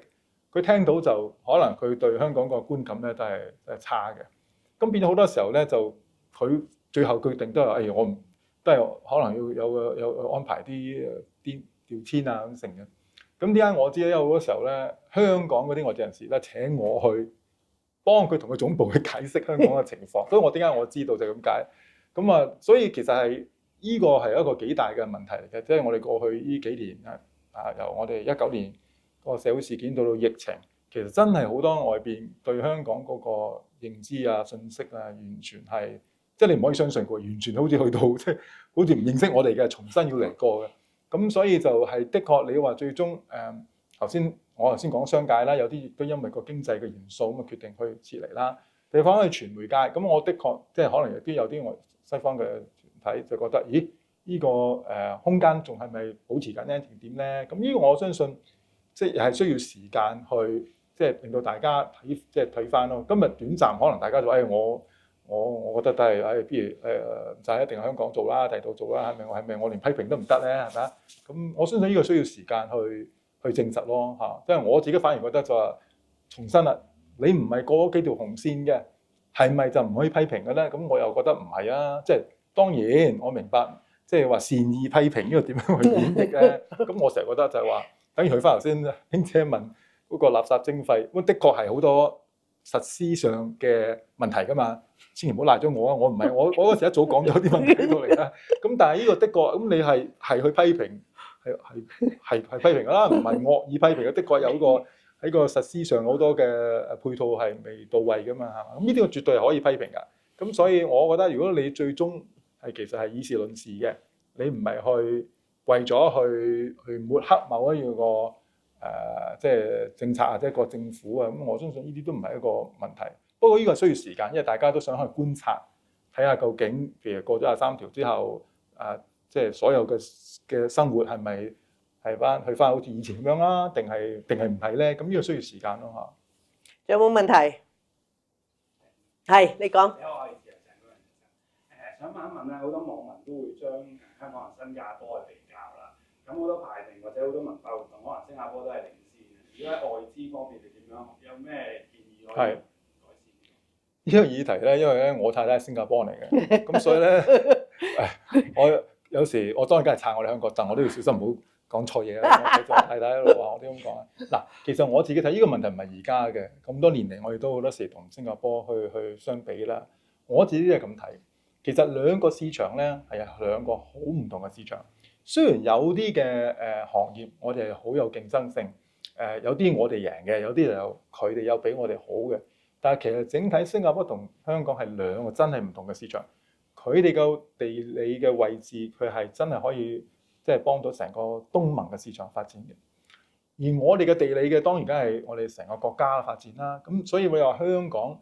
佢聽到就可能佢對香港個觀感咧都係差嘅。咁變咗好多時候咧，就佢最後決定都係我唔都係可能要有安排啲調遷啊咁成嘅。咁點解我知咧？有好多時候咧，香港嗰啲外籍人士咧請我去幫佢同佢總部去解釋香港嘅情況，所以我點解我知道就咁解。咁所以其實係呢個係一個幾大嘅問題嚟嘅，即係我哋過去呢幾年由我哋19年個社會事件到疫情，其實真係好多外邊對香港嗰個認知啊、信息啊，完全係即係你唔可以相信過，完全好似去到即係好似唔認識我哋嘅，重新要嚟過嘅。咁所以就係的確你話最終我頭先講商界啦，有啲亦都因為個經濟嘅元素咁啊決定去撤離啦。地方係傳媒界，咁我的確即係可能亦都有啲西方嘅團體就覺得，咦？呢個空間仲係咪保持緊呢？定點咧？咁呢個我相信即係需要時間去即係令到大家睇翻咯。今日短暫可能大家就我覺得都係不如就係一定係香港做啦，第度做啦，係咪我連批評都唔得咧？係咪啊？咁我相信呢個需要時間去證實咯嚇。即係我自己反而覺得就話重申啦，你唔係過嗰幾條紅線嘅，係咪就唔可以批評嘅咧？咁我又覺得唔係啊。即係當然我明白。即係話善意批評呢個點樣去演繹咧？咁我成日覺得就係話，等於佢翻頭先兄姐問嗰個垃圾徵費，咁的確係好多實施上嘅問題㗎嘛。千祈唔好賴咗我啊！我唔係我嗰時一早講咗啲問題喺度嚟啦。咁但係呢個的確咁你係去批評係批評㗎啦，唔係惡意批評嘅。的確有個喺個實施上好多嘅配套係未到位㗎嘛，係嘛？咁呢啲個絕對係可以批評㗎。咁所以我覺得如果你最終其實係以事論事嘅，你唔係去為咗去抹黑某一樣個即係政策或者個政府啊，咁我相信呢啲都唔係一個問題。不過呢個需要時間，因為大家都想去觀察，睇下究竟譬如過咗23條之後，即係所有嘅生活係咪係去翻好似以前咁樣啦，定係唔係咧？咁呢個需要時間咯嚇。有冇問題？係你講。想問一問咧，好多網民都會將香港同新加坡去比較啦。咁好多排名或者好多文化活動，可能新加坡都係領先嘅。如果喺外資方面，你點樣？有咩建議可以改善？呢個議題咧，因為咧我太太係新加坡嚟嘅，咁所以咧，我有時我當然梗係撐我哋香港，但我都要小心唔好講錯嘢啦。我太太喺度話我點咁講啊？嗱，其實我自己睇呢個問題唔係而家嘅，咁多年嚟我哋都好多時同新加坡去相比啦。我自己都係咁睇。其實兩個市場咧係兩個好唔同嘅市場。雖然有啲嘅行業我哋係好有競爭性，有啲我哋贏嘅，有啲又佢哋有比我哋好嘅。但係其實整體新加坡同香港係兩個真係唔同嘅市場。佢哋個地理嘅位置，佢係真係可以即係幫到成個東盟嘅市場發展嘅。而我哋嘅地理嘅當然梗係我哋成個國家嘅發展啦。咁所以我話香港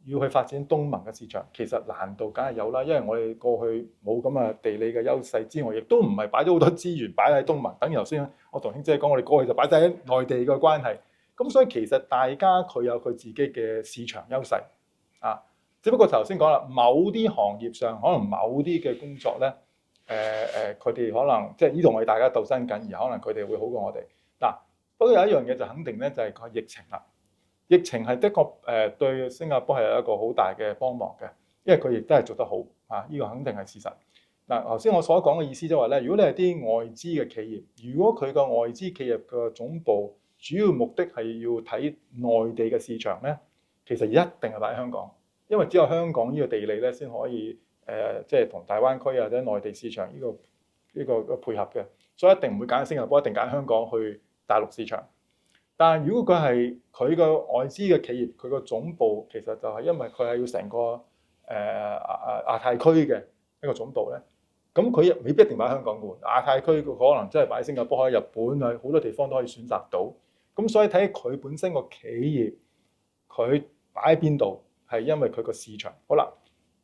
要去發展東盟嘅市場，其實難度梗係有啦，因為我哋過去冇咁嘅地理嘅優勢之外，亦都唔係擺咗好多資源擺喺東盟。等於頭先我同兄姐講，我哋過去就擺晒喺內地嘅關係。咁所以其實大家佢有佢自己嘅市場優勢啊。只不過頭先講啦，某啲行業上可能某啲嘅工作咧，佢哋可能即係呢度我哋大家鬥爭緊，而可能佢哋會好過我哋嗱。不過有一樣嘢就肯定咧，就係個疫情啦。疫情係的確對新加坡係有一個好大嘅幫忙嘅，因為佢亦都係做得好啊！呢個肯定係事實。嗱，頭先我所講嘅意思就係話咧，如果你係啲外資嘅企業，如果佢個外資企業嘅總部主要目的係要睇內地嘅市場咧，其實一定係擺喺香港，因為只有香港呢個地理咧先可以即係同大灣區或者內地市場呢個配合嘅，所以一定唔會揀新加坡，一定揀香港去大陸市場。但係如果佢個外資嘅企業，佢個總部其實就係因為佢係要成個亞太區嘅一個總部咧，咁佢未必一定擺香港嘅喎。亞太區佢可能真係擺喺新加坡、喺日本啊，好多地方都可以選擇到。咁所以睇佢本身個企業，佢擺喺邊度係因為佢個市場。好啦，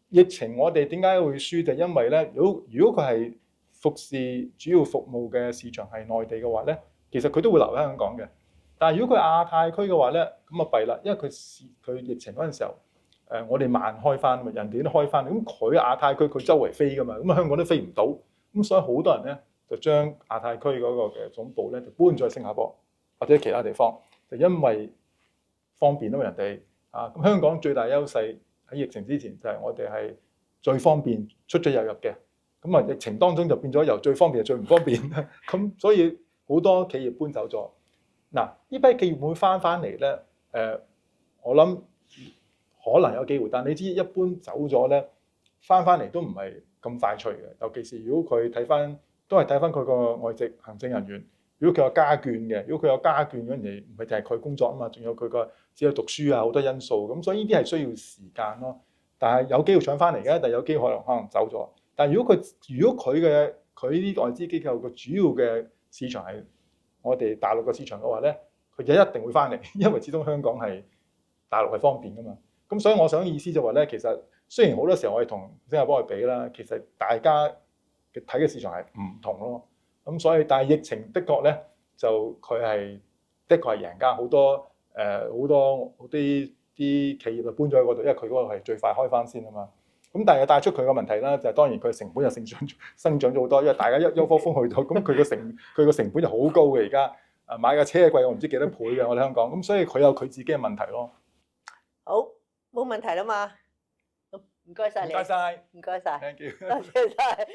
疫情我哋點解會輸？就因為咧，如果佢係服侍主要服務嘅市場係內地嘅話咧，其實佢都會留喺香港嘅。但係如果佢亞太區嘅話咧，咁啊弊啦，因為佢疫情嗰陣時候，我哋慢開翻，人哋都開翻，咁佢亞太區佢周圍飛噶嘛，咁啊香港都飛唔到，咁所以好多人咧就將亞太區嗰個嘅總部咧就搬咗去新加坡或者其他地方，就因為方便啊嘛人哋啊，咁香港最大優勢喺疫情之前就係我哋係最方便出出入入嘅，咁啊疫情當中就變咗由最方便就最唔方便，咁所以好多企業搬走咗。嗱，呢批企業會翻嚟咧？我諗可能有機會，但你知一般走咗咧，翻嚟都唔係咁快脆嘅。尤其是如果佢睇翻，都係睇翻佢個外籍行政人員如果佢有家眷嘅，如果佢有家眷嗰陣時，唔係淨係佢工作啊嘛，仲有佢個只有讀書啊好多因素，咁所以呢啲係需要時間咯。但係有機會搶翻嚟嘅，但係有機會可能走咗。但係如果佢呢啲外資機構個主要嘅市場係我哋大陸嘅市場嘅話咧，佢就一定會翻嚟，因為始終香港係大陸係方便噶嘛。咁所以我想意思就話咧，其實雖然好多時候我哋同新加坡去比啦，其實大家嘅睇嘅市場係唔同咯。咁所以但係疫情的確咧，就佢係的確係贏家，好多啲企業就搬咗去嗰度，因為佢嗰個係最快開翻先啊嘛。咁但係帶出佢個問題啦，就係當然佢成本又生長咗好多，因為大家一窩蜂去到，咁佢個成本就好高嘅而家。買架車貴我唔知幾多倍嘅，我哋香港。咁所以佢有佢自己嘅問題咯。好，冇問題啦嘛。唔該晒你。唔該晒。唔該晒。Thank you。多謝晒。